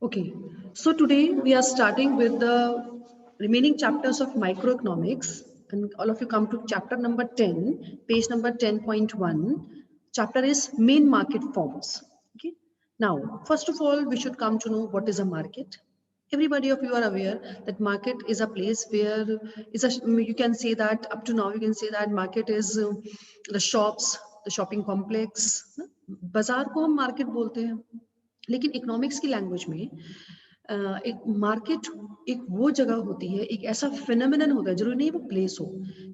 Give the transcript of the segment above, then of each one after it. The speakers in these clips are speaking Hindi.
Okay, so today we are starting with the remaining chapters of microeconomics, and all of you come to chapter number 10, page number 10.1. Chapter is main market forms. Okay, now first of all, we should come to know what is a market. Everybody of you are aware that market is a place where you can say that up to now you can say that market is the shops, the shopping complex. बाजार को हम मार्केट बोलते हैं, लेकिन इकोनॉमिक्स की लैंग्वेज में एक मार्केट एक वो जगह होती है, एक ऐसा फिनोमिनन होता है, जरूरी नहीं वो प्लेस हो,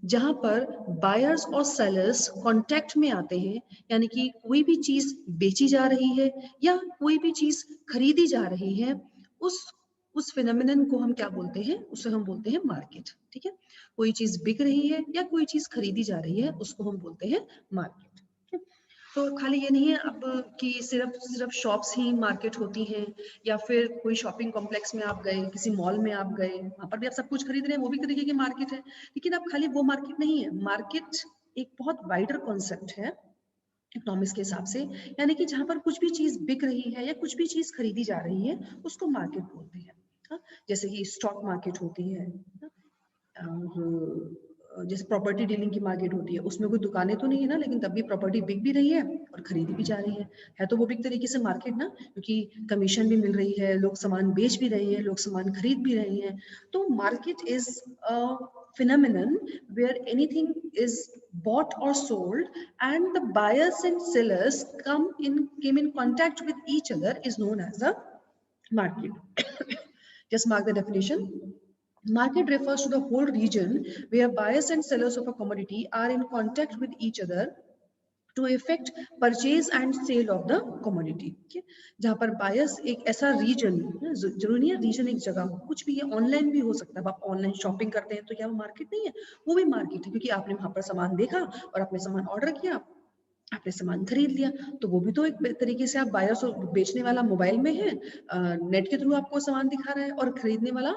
जहां पर बायर्स और सेलर्स कांटेक्ट में आते हैं, यानी कि कोई भी चीज बेची जा रही है या कोई भी चीज खरीदी जा रही है, उस फिनोमिनन को हम क्या बोलते हैं, उसे हम बोलते हैं मार्केट। ठीक है, कोई चीज बिक रही है या कोई चीज खरीदी जा रही है, उसको हम बोलते हैं मार्केट। तो खाली ये नहीं है अब कि सिर्फ शॉप्स ही मार्केट होती हैं, या फिर कोई शॉपिंग कॉम्प्लेक्स में आप गए, किसी मॉल में आप गए, वहां पर भी आप सब कुछ खरीद रहे हैं, वो भी तरीके की मार्केट है। लेकिन अब खाली वो मार्केट नहीं है, मार्केट एक बहुत वाइडर कॉन्सेप्ट है इकोनॉमिक्स के हिसाब से, यानी कि जहां पर कुछ भी चीज बिक रही है या कुछ भी चीज खरीदी जा रही है, उसको मार्केट बोलते हैं। हाँ? जैसे कि स्टॉक मार्केट होती है, जैसे प्रॉपर्टी डीलिंग की मार्केट होती है, उसमें कोई दुकानें तो नहीं है ना, लेकिन तब भी प्रॉपर्टी बिक भी रही है और खरीदी भी जा रही है तो वो भी एक तरीके से मार्केट ना, क्योंकि कमीशन भी मिल रही है, लोग सामान बेच भी रहे हैं, लोग सामान खरीद भी रहे हैं। तो market is a phenomenon where anything is bought or sold and the buyers and sellers came in contact with each other is known as a market. Just mark the definition. Market refers to the whole region where buyers and sellers of a commodity are in contact with each other to effect purchase and sale of the commodity. okay? जहाँ पर बायर्स एक ऐसा रीजन, जरूरी नहीं है रीजन एक जगह हो, कुछ भी है, ऑनलाइन भी हो सकता है। आप ऑनलाइन शॉपिंग करते हैं तो क्या वो मार्केट नहीं है? वो भी मार्केट है, क्योंकि आपने वहां पर सामान देखा और आपने सामान ऑर्डर किया, आपने सामान खरीद लिया, तो वो भी तो एक तरीके से आप बायर्स और बेचने वाला मोबाइल में है, नेट के थ्रू आपको सामान दिखा रहा है, और खरीदने वाला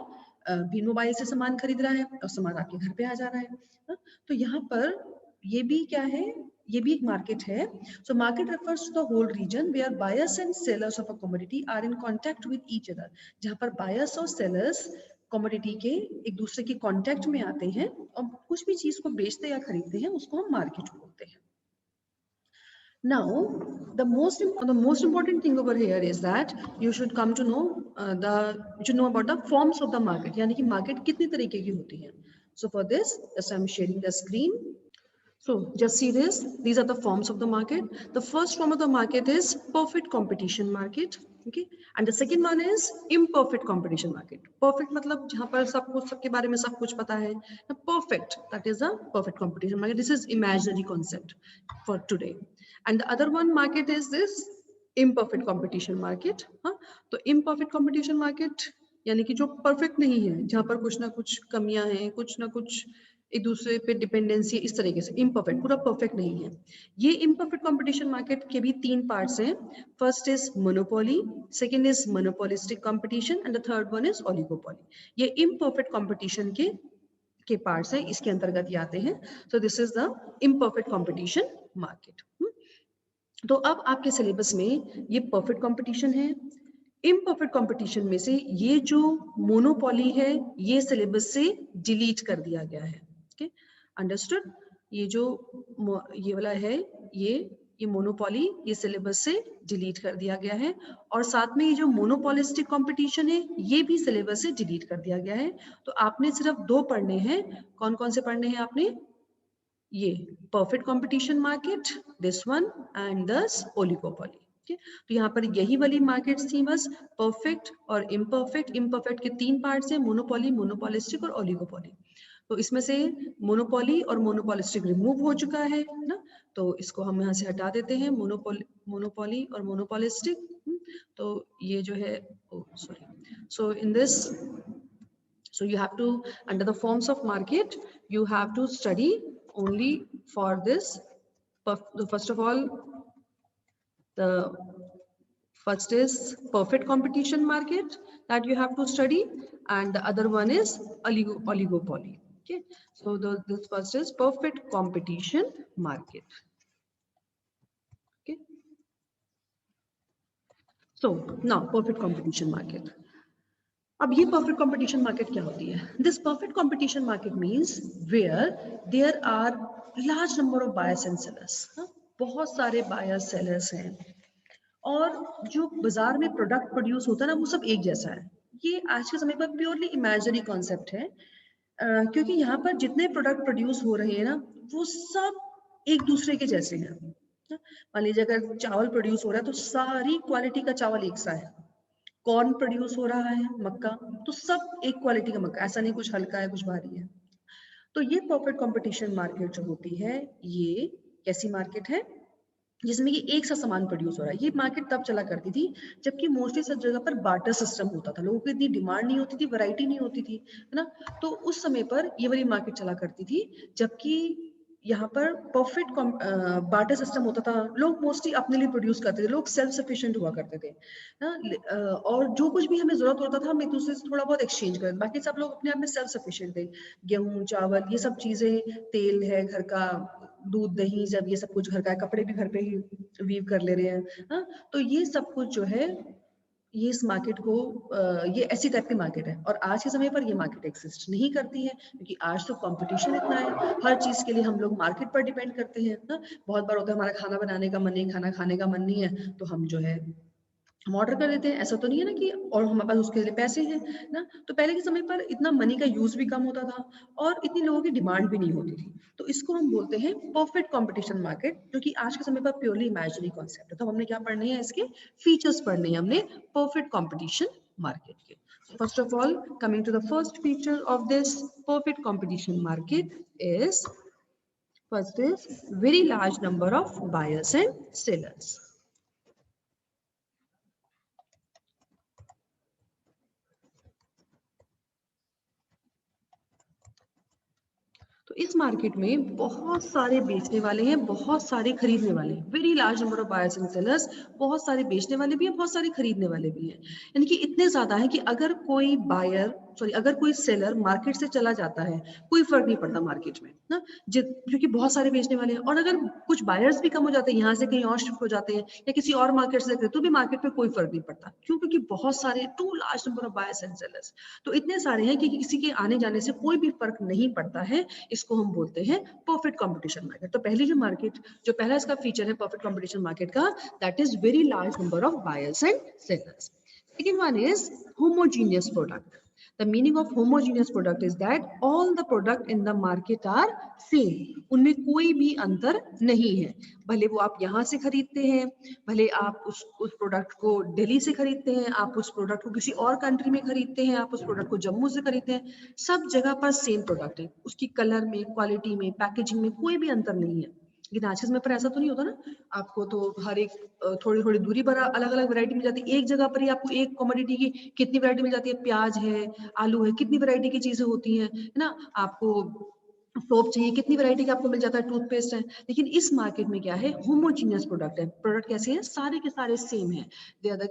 भी मोबाइल से सामान खरीद रहा है और सामान आपके घर पे आ जा रहा है। तो यहाँ पर ये भी क्या है, ये भी एक मार्केट है। So market refers to the whole region where buyers and sellers of a commodity are in contact with each other, जहां पर बायर्स और सेलर्स कमोडिटी के एक दूसरे के कांटेक्ट में आते हैं और कुछ भी चीज को बेचते या खरीदते हैं, उसको हम मार्केट बोलते हैं। Now, the most important thing over here is that you should come to know you should know about the forms of the market, यानी कि market कितनी तरीके की होती है। So for this, yes, I'm sharing the screen. So just see this. These are the forms of the market. The first form of the market is perfect competition market. Okay, and the second one is imperfect competition market. Perfect मतलब जहाँ पर सब कुछ, सबके बारे में सब कुछ पता है। Perfect, that is a perfect competition market. This is imaginary concept for today. And the other one market is this imperfect competition market. हाँ, तो imperfect competition market यानी कि जो परफेक्ट नहीं है, जहाँ पर कुछ ना कुछ कमियां हैं, कुछ ना कुछ एक दूसरे पे डिपेंडेंसी, इस तरीके से इम्परफेक्ट, पूरा परफेक्ट नहीं है। ये इम्परफेक्ट कंपटीशन मार्केट के भी तीन पार्ट्स हैं। First is monopoly, second is monopolistic competition and the third one is oligopoly. ये इम्परफेक्ट कंपटीशन के पार्ट्स हैं, इसके अंतर्गत ये आते हैं। So this is the imperfect competition market. तो अब आपके सिलेबस में ये परफेक्ट कंपटीशन है। इम्परफेक्ट कंपटीशन में से ये जो मोनोपोली है, ये सिलेबस से डिलीट कर दिया गया है। Okay, understood? ये जो ये वाला है, ये मोनोपोली, ये सिलेबस से डिलीट कर दिया गया है। और साथ में ये जो मोनोपोलिस्टिक कंपटीशन है, ये भी सिलेबस से डिलीट कर दिया गया है। तो आपने सिर्फ दो पढ़ने हैं। कौन कौन से पढ़ने हैं आपने? ये perfect competition market, this one, and दस ओलिगोपोली। तो यहाँ पर यही वाली मार्केट्स थी बस, परफेक्ट और इम्परफेक्ट। इम्परफेक्ट के तीन पार्ट्स हैं, मोनोपोली, मोनोपोलिस्टिक और ओलिगोपोली। तो इसमें से मोनोपोली और मोनोपोलिस्टिक रिमूव हो चुका है ना, तो इसको हम यहाँ से हटा देते हैं, मोनोपोली और मोनोपोलिस्टिक। तो ये जो है, sorry, so in this, so you have to, under the forms of market, you have to study only for this. First of all, the first is perfect competition market that you have to study, and the other one is oligopoly. Okay, so this first is perfect competition market. Okay, So now perfect competition market. अब ये perfect competition market क्या होती है? This perfect competition market means where there are large number of buyers and sellers. बहुत सारे buyers sellers हैं और जो बाजार में प्रोडक्ट प्रोड्यूस होता है ना वो सब एक जैसा है। ये आज के समय पर प्योरली इमेजिनरी कॉन्सेप्ट है, क्योंकि यहाँ पर जितने प्रोडक्ट प्रोड्यूस हो रहे हैं ना वो सब एक दूसरे के जैसे हैं। मान लीजिए अगर चावल प्रोड्यूस हो रहा है तो सारी क्वालिटी का चावल एक सा है। कॉर्न प्रोड्यूस हो रहा है, मक्का, तो सब एक क्वालिटी का मक्का, ऐसा नहीं कुछ हल्का है कुछ भारी है। तो ये परफेक्ट कंपटीशन मार्केट जो होती है ये कैसी मार्केट है जिसमें कि एक सा सामान प्रोड्यूस हो रहा है। ये मार्केट तब चला करती थी जबकि मोस्टली सब जगह पर बार्टर सिस्टम होता था, लोगों को इतनी डिमांड नहीं होती थी, वैरायटी नहीं होती थी, है ना। तो उस समय पर ये वाली मार्केट चला करती थी जबकि यहाँ पर परफेक्ट बार्टर सिस्टम होता था, लोग मोस्टली अपने लिए प्रोड्यूस करते थे, लोग सेल्फ सफिशिएंट हुआ करते थे ना। और जो कुछ भी हमें जरूरत होता था हम एक दूसरे से थोड़ा बहुत एक्सचेंज करते, बाकी सब लोग अपने आप में सेल्फ सफिशिएंट थे। गेहूं चावल ये सब चीजें, तेल है घर का, दूध दही जब ये सब कुछ घर का है, कपड़े भी घर पे ही वीव कर ले रहे हैं। हाँ, तो ये सब कुछ जो है ये इस मार्केट को ये ऐसी टाइप की मार्केट है। और आज के समय पर ये मार्केट एग्जिस्ट नहीं करती है क्योंकि आज तो कंपटीशन इतना है, हर चीज के लिए हम लोग मार्केट पर डिपेंड करते हैं ना। बहुत बार होता है हमारा खाना बनाने का मन नहीं, खाना खाने का मन नहीं है तो हम जो है हम ऑर्डर कर देते हैं, ऐसा तो नहीं है ना कि और हमारे पास उसके लिए पैसे हैं ना। तो पहले के समय पर इतना मनी का यूज भी कम होता था और इतनी लोगों की डिमांड भी नहीं होती थी। तो इसको हम बोलते हैं परफेक्ट कंपटीशन मार्केट, जो कि आज के समय पर प्योरली इमेजिनरी कॉन्सेप्ट है। तो हमने क्या पढ़ने हैं, इसके फीचर्स पढ़ने हैं हमने परफेक्ट कंपटीशन मार्केट के। First of all coming to the first feature of this perfect competition market is, first is very large number of buyers and sellers. तो इस मार्केट में बहुत सारे बेचने वाले हैं, बहुत सारे खरीदने वाले हैं। Very large number of buyers and sellers, बहुत सारे बेचने वाले भी हैं, बहुत सारे खरीदने वाले भी हैं। यानी कि इतने ज्यादा है कि अगर कोई बायर अगर कोई सेलर मार्केट से चला जाता है कोई फर्क नहीं पड़ता मार्केट में ना, क्योंकि बहुत सारे बेचने वाले हैं। और अगर कुछ बायर्स भी कम हो जाते हैं, यहाँ से कहीं और शिफ्ट हो जाते हैं या किसी और मार्केट से तो भी मार्केट में कोई फर्क नहीं पड़ता। क्यों? क्योंकि बहुत सारे, too large number of buyers and sellers, तो इतने सारे हैं कि किसी के आने जाने से कोई भी फर्क नहीं पड़ता है। इसको हम बोलते हैं परफेक्ट कंपटीशन मार्केट। तो पहली जो मार्केट, जो पहला इसका फीचर है परफेक्ट कंपटीशन मार्केट का, that is very large number of buyers and sellers. Second one is homogeneous product. The meaning of homogeneous product is that all the product in the market are same. उनमें कोई भी अंतर नहीं है। भले वो आप यहाँ से खरीदते हैं, भले आप उस प्रोडक्ट को दिल्ली से खरीदते हैं, आप उस प्रोडक्ट को किसी और कंट्री में खरीदते हैं, आप उस प्रोडक्ट को जम्मू से खरीदते हैं, सब जगह पर सेम प्रोडक्ट है। उसकी कलर में, क्वालिटी में, पैकेजिंग में कोई भी अंतर नहीं है। लेकिन आज के समय पर ऐसा तो नहीं होता ना, आपको तो हर एक थोड़ी थोड़ी दूरी पर अलग अलग वैरायटी मिल जाती है। एक जगह पर ही आपको एक कमोडिटी की कितनी वैरायटी मिल जाती है, प्याज है, आलू है, कितनी वैरायटी की चीजें होती हैं, है ना। आपको सोप चाहिए, कितनी वैरायटी का आपको मिल जाता है, टूथपेस्ट है। लेकिन इस मार्केट में क्या है, होमोजीनियस प्रोडक्ट है। प्रोडक्ट कैसे हैं, सारे के सारे सेम है। दे आर द,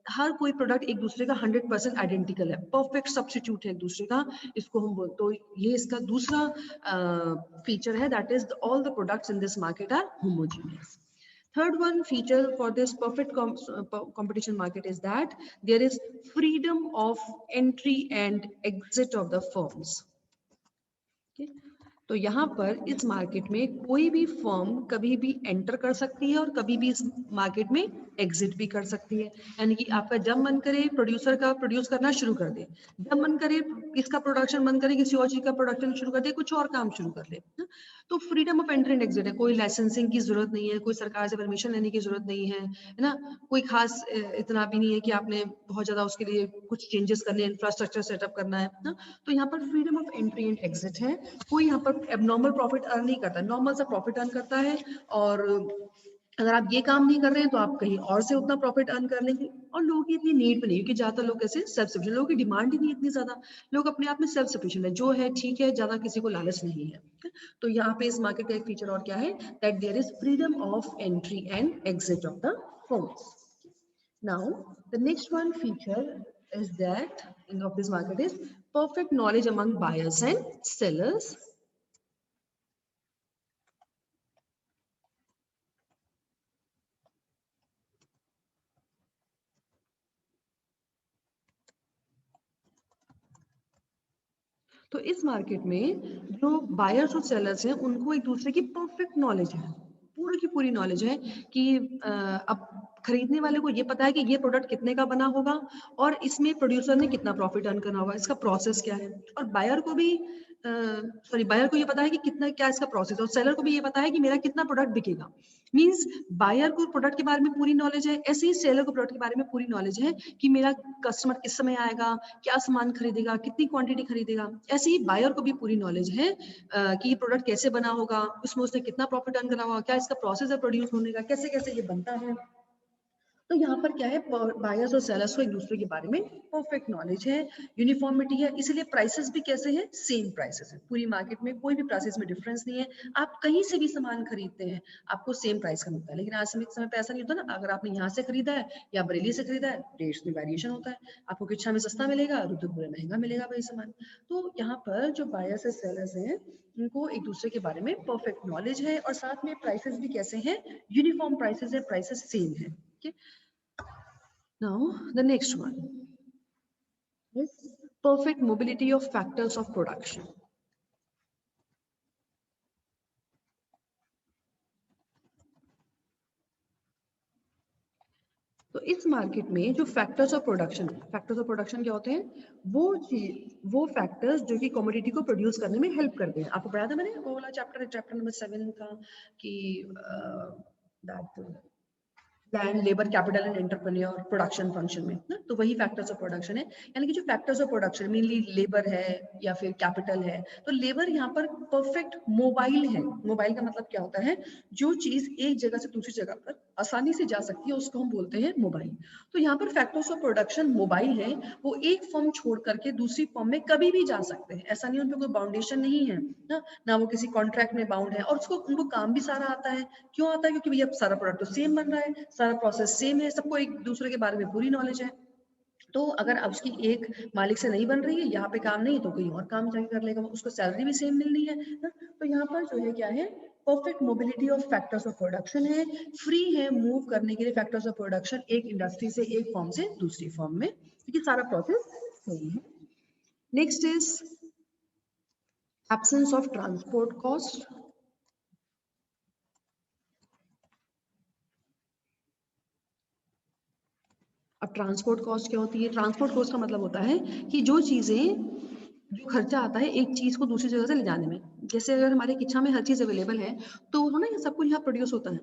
हर कोई प्रोडक्ट एक दूसरे का 100% आइडेंटिकल है, परफेक्ट सब्स्टिट्यूट है एक दूसरे का। इसको हम बोलते, तो ये इसका दूसरा फीचर है, that is all the products in this market are homogeneous. Third one feature for this perfect competition market is that there is freedom of entry and exit of the firms. Okay? तो यहाँ पर इस मार्केट में कोई भी फर्म कभी भी एंटर कर सकती है और कभी भी इस मार्केट में एग्जिट भी कर सकती है। यानी कि आपका जब मन करे प्रोड्यूसर का प्रोड्यूस करना शुरू कर दे, जब मन करे इसका प्रोडक्शन मन करे किसी और चीज का प्रोडक्शन शुरू कर दे, कुछ और काम शुरू कर ले। तो freedom of entry and exit है, कोई लाइसेंसिंग की जरूरत नहीं है, कोई सरकार से परमिशन लेने की जरूरत नहीं है, है ना। कोई खास इतना भी नहीं है कि आपने बहुत ज्यादा उसके लिए कुछ चेंजेस करने, इंफ्रास्ट्रक्चर सेटअप करना है ना। तो यहाँ पर freedom of entry and exit है। कोई यहाँ पर एबनॉर्मल प्रॉफिट अर्न नहीं करता, नॉर्मल सा प्रॉफिट अर्न करता है। और अगर आप ये काम नहीं कर रहे हैं तो आप कहीं और से उतना प्रॉफिट अर्न कर लेंगे। और लोगों की इतनी नीड भी नहीं, क्योंकि ज्यादातर लोग ऐसे सेल्फ सफिशिएंट, लोगों की डिमांड ही नहीं इतनी ज्यादा, लोग अपने आप में सेल्फ सफिशिएंट है, जो है ठीक है, ज्यादा किसी को लालच नहीं है। तो यहाँ पे इस मार्केट का एक फीचर और क्या है, that there is freedom of entry and exit of the firms. Now, the next one feature is that of this market is perfect knowledge among buyers and sellers. तो इस मार्केट में जो बायर्स और सेलर्स हैं उनको एक दूसरे की परफेक्ट नॉलेज है, पूरी की पूरी नॉलेज है कि अब खरीदने वाले को ये पता है कि ये प्रोडक्ट कितने का बना होगा और इसमें प्रोड्यूसर ने कितना प्रॉफिट अर्न करना होगा, इसका प्रोसेस क्या है। और बायर को भी बायर को ये पता है कि कितना क्या इसका प्रोसेस, और सेलर को भी ये पता है कि मेरा कितना प्रोडक्ट बिकेगा। मींस बायर को प्रोडक्ट के बारे में पूरी नॉलेज है, ऐसे ही सेलर को प्रोडक्ट के बारे में पूरी नॉलेज है कि मेरा कस्टमर किस समय आएगा, क्या सामान खरीदेगा, कितनी क्वांटिटी खरीदेगा। ऐसे ही बायर को भी पूरी नॉलेज है कि ये प्रोडक्ट कैसे बना होगा, उसमें उसने कितना प्रॉफिट अर्न करा होगा, क्या इसका प्रोसेस है प्रोड्यूस होने का, कैसे कैसे ये बनता है। तो यहाँ पर क्या है, बायर्स और सेलर्स को एक दूसरे के बारे में परफेक्ट नॉलेज है, यूनिफॉर्मिटी है, इसीलिए प्राइसेस भी कैसे हैं, सेम प्राइसेस है पूरी मार्केट में, कोई भी प्राइसेस में डिफरेंस नहीं है। आप कहीं से भी सामान खरीदते हैं आपको सेम प्राइस का मिलता है, लेकिन आज समय पे ऐसा नहीं होता ना। अगर आपने यहाँ से खरीदा है या बरेली से खरीदा है, रेट्स में वेरिएशन होता है, आपको किच्छा में सस्ता मिलेगा, रुद्रपुर में महंगा मिलेगा वही सामान। तो यहाँ पर जो बायर्स और सेलर्स हैं उनको एक दूसरे के बारे में परफेक्ट नॉलेज है, और साथ में प्राइसेस भी कैसे हैं, यूनिफॉर्म प्राइसेस है, प्राइसेस सेम है। ठीक है। Now, the next one is perfect mobility of factors of production. तो इस मार्केट में जो फैक्टर्स ऑफ प्रोडक्शन क्या होते हैं, वो फैक्टर्स जो कि कमोडिटी को प्रोड्यूस करने में हेल्प करते हैं। आपको पढ़ाया था मैंने वो वाला चैप्टर नंबर 7 का कि that land, labour, capital and entrepreneur production function में ना, तो वही फैक्टर्स ऑफ प्रोडक्शन है। यानी कि जो factors of production mainly labour है या फिर कैपिटल है, तो लेबर यहाँ पर परफेक्ट मोबाइल है। मोबाइल का मतलब क्या होता है, जो चीज एक जगह से दूसरी जगह पर आसानी से जा सकती है उसको हम बोलते हैं मोबाइल। तो यहाँ पर फैक्टर्स ऑफ प्रोडक्शन मोबाइल है, वो एक फॉर्म छोड़ करके दूसरी फॉर्म में कभी भी जा सकते हैं, ऐसा नहीं, उन पर कोई बाउंडेशन नहीं है ना वो किसी कॉन्ट्रैक्ट में बाउंड है, और उसको उनको काम भी सारा आता है। क्यों आता है, क्योंकि भैया सारा प्रोडक्ट तो सेम बन रहा है, सारा प्रोसेस सेम है, सबको एक दूसरे के बारे में पूरी नॉलेज है। तो अगर अब उसकी एक मालिक से नहीं बन रही है, यहाँ पे काम नहीं तो कोई और काम जाके कर लेगा, उसको सैलरी भी सेम मिलनी है ना। तो यहाँ पर जो है क्या है, perfect mobility of factors of production है, फ्री है मूव करने के लिए फैक्टर्स ऑफ प्रोडक्शन एक इंडस्ट्री से एक फॉर्म से दूसरी फॉर्म में, क्योंकि सारा प्रोसेस सेम है। Next is absence of transport cost. अब ट्रांसपोर्ट कॉस्ट क्या होती है, ट्रांसपोर्ट कॉस्ट का मतलब होता है कि जो चीजें, जो खर्चा आता है एक चीज को दूसरी जगह से ले जाने में। जैसे अगर हमारे किच्छा में हर चीज अवेलेबल है तो ना ये सब कुछ यहाँ प्रोड्यूस होता है,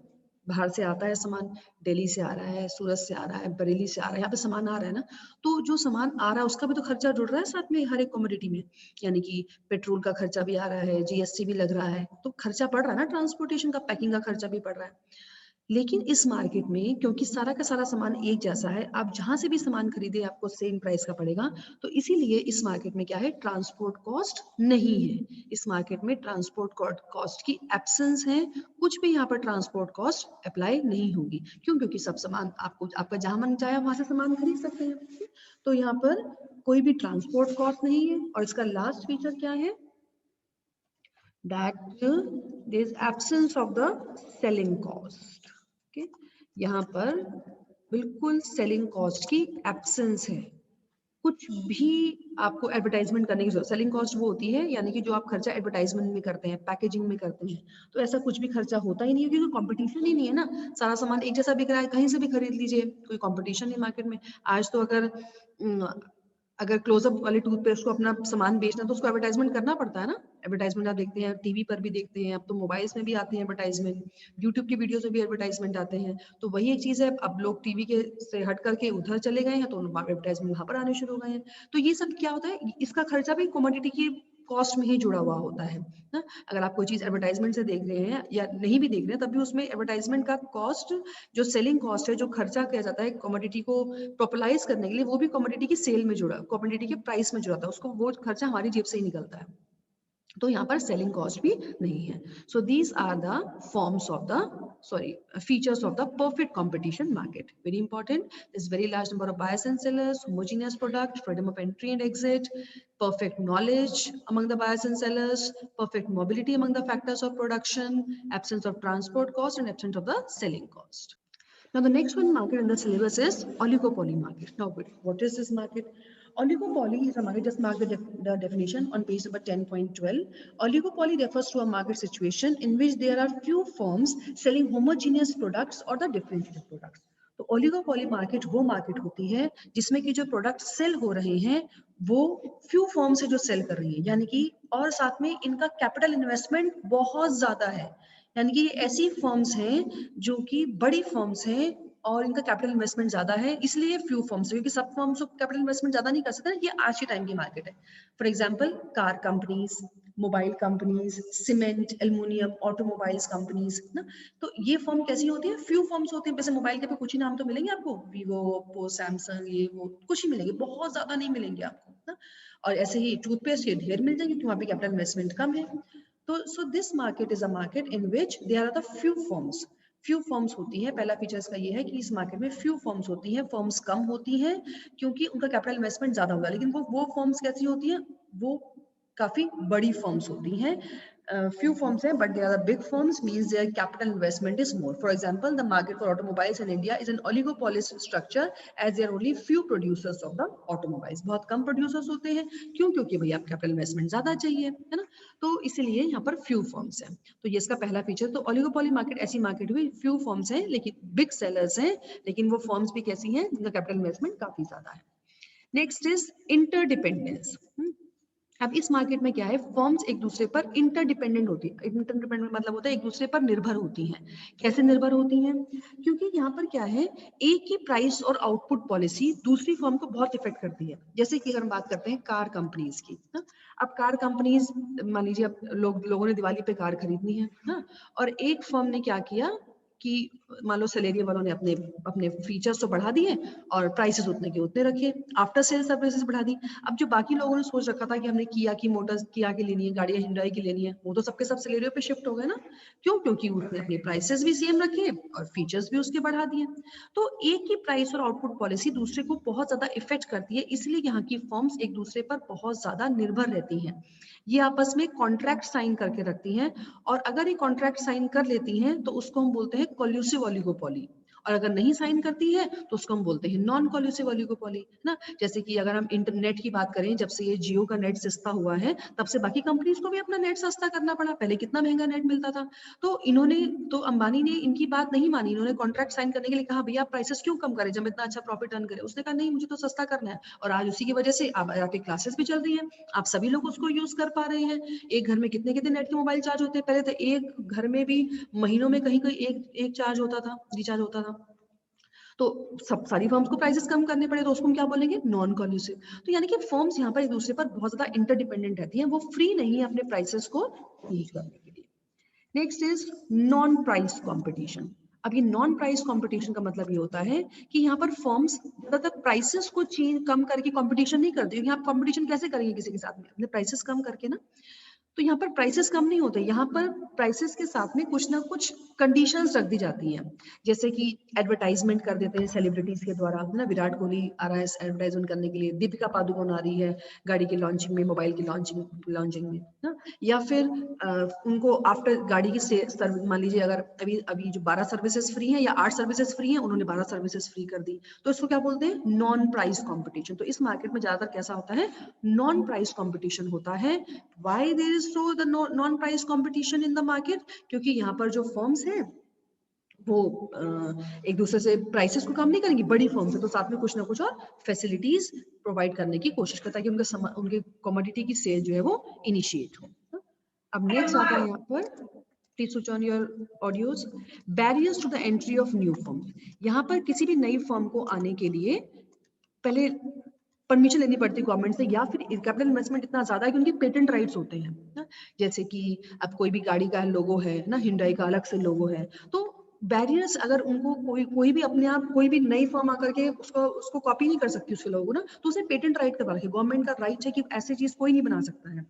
बाहर से आता है सामान, दिल्ली से आ रहा है, सूरत से आ रहा है, बरेली से आ रहा है, यहाँ पे सामान आ रहा है ना। तो जो सामान आ रहा है उसका भी तो खर्चा जुड़ रहा है साथ में हर एक कमोडिटी में, यानी कि पेट्रोल का खर्चा भी आ रहा है, जीएसटी भी लग रहा है, तो खर्चा पड़ रहा है ना, ट्रांसपोर्टेशन का, पैकिंग का खर्चा भी पड़ रहा है। लेकिन इस मार्केट में क्योंकि सारा का सारा सामान एक जैसा है, आप जहां से भी सामान खरीदे आपको सेम प्राइस का पड़ेगा, तो इसीलिए इस मार्केट में क्या है, ट्रांसपोर्ट कॉस्ट नहीं है। इस मार्केट में ट्रांसपोर्ट कॉस्ट की एब्सेंस है, कुछ भी यहाँ पर ट्रांसपोर्ट कॉस्ट अप्लाई नहीं होगी। क्यों, क्योंकि सब सामान आपको, आपका जहां मन चाहे वहां से सामान खरीद सकते हैं, तो यहाँ पर कोई भी ट्रांसपोर्ट कॉस्ट नहीं है। और इसका लास्ट फीचर क्या है, that there is absence of the selling cost. Okay? यहाँ पर बिल्कुल सेलिंग कॉस्ट की एब्सेंस है, कुछ भी आपको एडवर्टाइजमेंट करने की जरूरत। सेलिंग कॉस्ट वो होती है यानी कि जो आप खर्चा एडवर्टाइजमेंट में करते हैं, पैकेजिंग में करते हैं, तो ऐसा कुछ भी खर्चा होता ही नहीं है, क्योंकि कंपटीशन ही नहीं है ना, सारा सामान एक जैसा बिक रहा है, कहीं से भी खरीद लीजिए, कोई कंपटीशन नहीं मार्केट में। आज तो अगर क्लोजअप वाले टूथपेस्ट को अपना सामान बेचना तो उसको एडवर्टाइजमेंट करना पड़ता है ना। एडवर्टाइजमेंट आप देखते हैं टीवी पर भी देखते हैं, अब तो मोबाइल्स में भी आते हैं एडवर्टाइजमेंट, यूट्यूब की वीडियोस में भी एडवर्टाइजमेंट आते हैं। तो वही एक चीज है, अब लोग टीवी के से हट करके उधर चले गए हैं तो एडवर्टाइजमेंट वहां पर आने शुरू हो गए हैं। तो ये सब क्या होता है, इसका खर्चा भी कमोडिटी की कॉस्ट में ही जुड़ा हुआ होता है ना। अगर आप कोई चीज एडवर्टाइजमेंट से देख रहे हैं या नहीं भी देख रहे हैं, तब भी उसमें एडवर्टाइजमेंट का कॉस्ट, जो सेलिंग कॉस्ट है, जो खर्चा किया जाता है कमोडिटी को प्रोपलाइज करने के लिए, वो भी कमोडिटी की सेल में जुड़ा, कमोडिटी के प्राइस में जुड़ा था, उसको वो खर्चा हमारी जेब से ही निकलता है। तो यहाँ पर सेलिंग कॉस्ट भी नहीं है। So these are the forms of the features of the perfect competition market. Very important. There's very large number of buyers and sellers, homogeneous product, freedom of entry and exit, perfect knowledge among the buyers and sellers, perfect mobility among the factors of production, absence of transport cost, and absence of the selling cost. Now the next one market in the syllabus is oligopoly market. Now what is this market? Oligopoly is a market, just mark the definition on page number 10.12. Oligopoly refers to a market situation in which there are few firms selling homogeneous products or the differentiated products. तो ओलिगोपॉली मार्केट वो मार्केट होती है जिसमें कि जो प्रोडक्ट सेल हो रहे हैं वो फ्यू फर्म से जो सेल कर रही है, यानी कि और साथ में इनका कैपिटल इन्वेस्टमेंट बहुत ज्यादा है, यानी कि ऐसी फर्म्स हैं जो कि बड़ी फर्म्स हैं और इनका कैपिटल इन्वेस्टमेंट ज्यादा है, इसलिए फ्यू फर्म्स, क्योंकि सब फर्म्स कैपिटल इन्वेस्टमेंट ज्यादा नहीं कर सकते ना, ये आज के टाइम की मार्केट है। For example car companies, mobile companies, cement, aluminium, automobiles companies ना, तो ये फर्म कैसी होती है, फ्यू फर्म्स होती है। जैसे मोबाइल के पे कुछ ही नाम तो मिलेंगे आपको, वीवो, ओप्पो, सैमसंग, ये वो कुछ ही मिलेंगे, बहुत ज्यादा नहीं मिलेंगे आपको ना। और ऐसे ही टूथपेस्ट ये ढेर मिल जाएंगे क्योंकि वहाँ पे कैपिटल इन्वेस्टमेंट कम है। तो so this market is a market in which there are the few firms, few firms होती है। पहला फीचर इसका ये है कि इस मार्केट में फ्यू फर्म्स होती हैं, फर्म्स कम होती हैं क्योंकि उनका कैपिटल इन्वेस्टमेंट ज्यादा होगा, लेकिन वो फर्म्स कैसी होती हैं, वो काफी बड़ी फर्म्स होती हैं। Few firms हैं but they are the big firms, means their capital investment is more. For example, the market for automobiles in India is an oligopolistic structure as there are only few producers of the automobiles. बहुत कम producers होते हैं, क्यों, क्योंकि भैया आप कैपिटल इन्वेस्टमेंट ज्यादा चाहिए, है ना, तो इसीलिए यहाँ पर few firms हैं। तो ये इसका पहला फीचर। तो oligopoly मार्केट ऐसी मार्केट हुई, few firms हैं लेकिन big sellers हैं, लेकिन वो firms भी कैसी हैं जिनका कैपिटल इन्वेस्टमेंट काफी ज्यादा है। Next is interdependence. अब इस मार्केट में क्या है, फर्म्स एक दूसरे पर इंटरडिपेंडेंट होती है। इंटरडिपेंडेंट मतलब होता है एक दूसरे पर निर्भर होती हैं। कैसे निर्भर होती हैं, क्योंकि यहाँ पर क्या है, एक ही प्राइस और आउटपुट पॉलिसी दूसरी फर्म को बहुत इफेक्ट करती है। जैसे कि अगर हम बात करते हैं कार कंपनीज की, अब कार कंपनीज, मान लीजिए अब लोगों ने दिवाली पे कार खरीदनी है ना, और एक फर्म ने क्या किया कि मान लो सेलेरियो वालों ने अपने अपने फीचर्स तो बढ़ा दिए और प्राइसेस उतने के उतने रखे, आफ्टर सेल सर्विसेज बढ़ा दी। अब जो बाकी लोगों ने सोच रखा था कि हमने किया की मोटर्स, किया की लेनी है गाड़ियां, हिंडई की लेनी है, वो तो सबके सब सेलेरियो पे शिफ्ट हो गए ना। क्यों, क्योंकि उसने अपने प्राइसेस भी सेम रखे और फीचर्स भी उसके बढ़ा दिए। तो एक ही प्राइस और आउटपुट पॉलिसी दूसरे को बहुत ज्यादा इफेक्ट करती है, इसलिए यहाँ की फर्म्स एक दूसरे पर बहुत ज्यादा निर्भर रहती हैं। ये आपस में कॉन्ट्रैक्ट साइन करके रखती हैं, और अगर ये कॉन्ट्रैक्ट साइन कर लेती हैं तो उसको हम बोलते हैं कोल्यूसिव ओलिगोपॉली, और अगर नहीं साइन करती है तो उसको हम बोलते हैं नॉन कोल्यूसिव ओलिगोपॉली ना। जैसे कि अगर हम इंटरनेट की बात करें, जब से ये जियो का नेट सस्ता हुआ है तब से बाकी कंपनीज को भी अपना नेट सस्ता करना पड़ा, पहले कितना महंगा नेट मिलता था। तो इन्होंने, तो अंबानी ने इनकी बात नहीं मानी, इन्होंने कॉन्ट्रैक्ट साइन करने के लिए कहा भैया आप प्राइसेस क्यों कम करें जब इतना अच्छा प्रॉफिट अर्न करें। उसने कहा नहीं, मुझे तो सस्ता करना है, और आज उसी की वजह से आप आपकी क्लासेस भी चल रही है, आप सभी लोग उसको यूज कर पा रहे हैं। एक घर में कितने कितने नेट के मोबाइल चार्ज होते हैं, पहले तो एक घर में भी महीनों में कहीं कहीं एक चार्ज होता था, रिचार्ज होता था। तो सब सारी फर्म्स को प्राइसेस कम करने पड़े, तो उसको हम क्या बोलेंगे, नॉन कॉल्यूसिव। तो यानी कि फर्म्स यहाँ पर एक दूसरे पर बहुत ज्यादा इंटरडिपेंडेंट रहती हैं, वो फ्री नहीं है अपने प्राइसेस को यूज करने के लिए। Next is non price competition. अब ये नॉन प्राइस कंपटीशन का मतलब ये होता है कि यहाँ पर फर्म्स ज्यादातर प्राइसेस को चेंज कम करके कंपटीशन नहीं करती, क्योंकि आप कंपटीशन कैसे करेंगे किसी के साथ में, अपने प्राइसेस कम करके ना। तो यहाँ पर प्राइसेस कम नहीं होते, यहाँ पर प्राइसेस के साथ में कुछ ना कुछ कंडीशंस रख दी जाती हैं। जैसे कि एडवर्टाइजमेंट कर देते हैं सेलिब्रिटीज के द्वारा, है ना, विराट कोहली आ रहा है एडवर्टाइजमेंट करने के लिए, दीपिका पादुकोण आ रही है गाड़ी की लॉन्चिंग में, मोबाइल की लॉन्चिंग में ना, या फिर उनको आफ्टर गाड़ी की मान लीजिए अगर अभी अभी जो 12 सर्विसेज फ्री हैं या 8 सर्विसेज फ्री हैं, उन्होंने 12 सर्विसेज फ्री कर दी, तो इसको क्या बोलते हैं, नॉन प्राइस कॉम्पिटिशन। तो इस मार्केट में ज्यादातर कैसा होता है, नॉन प्राइस कॉम्पिटिशन होता है। Why there is so the non price competition in the market, क्योंकि यहाँ पर जो फर्म्स हैं वो एक दूसरे से प्राइसेस को कम नहीं करेंगी, बड़ी फर्म्स है तो साथ में कुछ ना कुछ और फैसिलिटीज प्रोवाइड करने की कोशिश करता है कि उनके कमोडिटी की सेल जो है वो इनिशिएट हो। अब नेक्स्ट आता है यहाँ पर, please switch on your audios, barriers to the entry of new firm. यहाँ पर किसी भी नई फर्म को आने के लिए पहले परमिशन लेनी पड़ती है गवर्नमेंट से, या फिर कैपिटल इन्वेस्टमेंट इतना ज्यादा है कि उनके पेटेंट राइट्स होते हैं ना। जैसे कि अब कोई भी गाड़ी का लोगो है ना, हिंडई का अलग से लोगो है, तो बैरियर्स अगर उनको कोई भी अपने आप कोई भी नई फर्म आकर के उसको कॉपी नहीं कर सकती उसके लोगो ना, तो उसे पेटेंट राइट करवा रखे, गवर्नमेंट का राइट है कि ऐसी चीज कोई नहीं बना सकता है।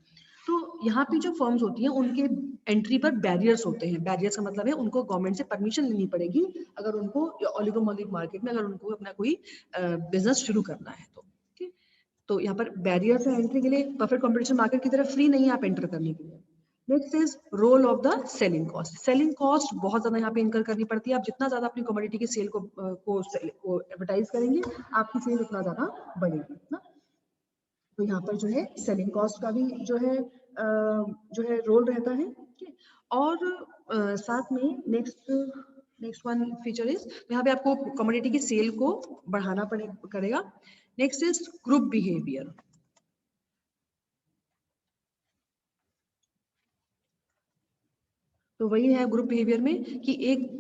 तो यहाँ पे जो फर्म्स होती हैं उनके एंट्री पर बैरियर्स होते हैं। बैरियर्स का मतलब है उनको गवर्नमेंट से परमिशन लेनी पड़ेगी अगर उनको ओलिगोपोली मार्केट में अगर उनको अपना कोई बिजनेस शुरू करना है तो। तो यहाँ पर बैरियर्स है एंट्री के लिए, परफेक्ट कंपटीशन मार्केट की तरफ फ्री नहीं है आप एंटर करने के लिए। Next is role of the selling cost. Selling cost बहुत ज्यादा यहाँ पे इनकर करनी पड़ती है। आप जितना ज्यादा अपनी कमोडिटी की सेल को एडवर्टाइज करेंगे, आपकी सेल उतना ज्यादा बढ़ेगी ना। तो यहाँ पर जो है सेलिंग कॉस्ट का भी जो है रोल रहता है। और साथ में नेक्स्ट वन फीचर इज, यहाँ पे आपको कमोडिटी की सेल को बढ़ाना करेगा। Next is group behaviour. तो वही है ग्रुप बिहेवियर में कि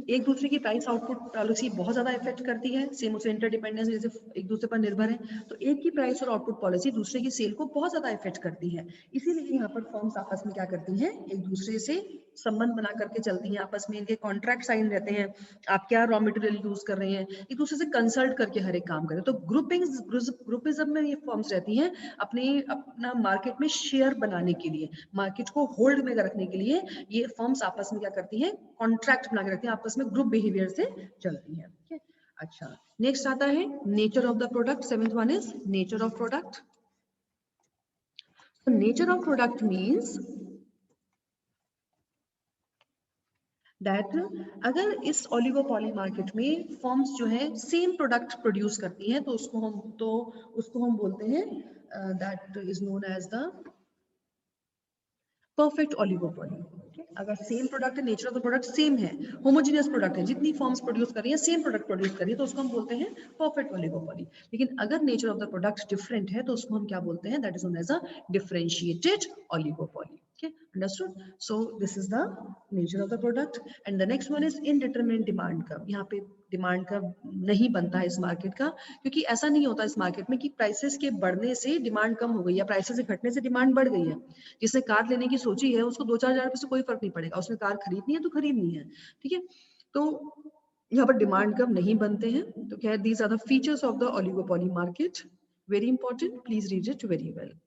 एक दूसरे की प्राइस आउटपुट पॉलिसी बहुत ज्यादा इफेक्ट करती है। सेम उससे इंटरडिपेंडेंस, जैसे एक दूसरे पर निर्भर है, तो एक की प्राइस और आउटपुट पॉलिसी दूसरे की सेल को बहुत ज्यादा इफेक्ट करती है। इसीलिए यहाँ पर फर्म्स आपस में क्या करती हैं, एक दूसरे से संबंध बना करके चलती हैं। आपस में इनके कॉन्ट्रैक्ट साइन रहते हैं, आप क्या रॉ मटेरियल यूज कर रहे हैं, एक दूसरे से कंसल्ट करके हर एक काम करें। तो ग्रुपिज्म में ये फर्म्स रहती हैं अपना मार्केट में शेयर बनाने के लिए, मार्केट को होल्ड में रखने के लिए ये फर्म्स आपस में क्या करती हैं, कॉन्ट्रैक्ट बना के रखती हैं, आपस में ग्रुप बिहेवियर से चलती हैं। ठीक है, अच्छा नेक्स्ट आता है nature of the product. Seventh one is nature of product. Nature of product means that अगर इस ओलिगोपॉली मार्केट में फर्म्स जो है सेम प्रोडक्ट प्रोड्यूस करती हैं, तो उसको हम बोलते हैं that is known as the perfect oligopoly. अगर सेम प्रोडक्ट है, nature of the product same है, होमोजेनियस प्रोडक्ट है, जितनी फर्म्स प्रोड्यूस कर रही है सेम प्रोडक्ट प्रोड्यूस कर रही है, तो उसको हम बोलते हैं परफेक्ट ओलिगोपॉली। लेकिन अगर nature of the product different है, तो उसको हम क्या बोलते हैं, that is known as a differentiated oligopoly. Okay, understood? So this is the nature of the product. And the next one is indeterminate demand curve. यहाँ पे डिमांड कर्व नहीं बनता है इस मार्केट का, क्योंकि ऐसा नहीं होता इस मार्केट में कि प्राइसेस के बढ़ने से डिमांड कम हो गई या प्राइसेस के घटने से डिमांड बढ़ गई है। जिसने कार लेने की सोची है उसको 2-4 हजार रुपए से कोई फर्क नहीं पड़ेगा, उसने कार खरीदनी है तो खरीदनी है। ठीक है, तो यहाँ पर डिमांड कर्व नहीं बनते हैं। तो क्या, these are the features of the oligopoly market, very important, please read it very well.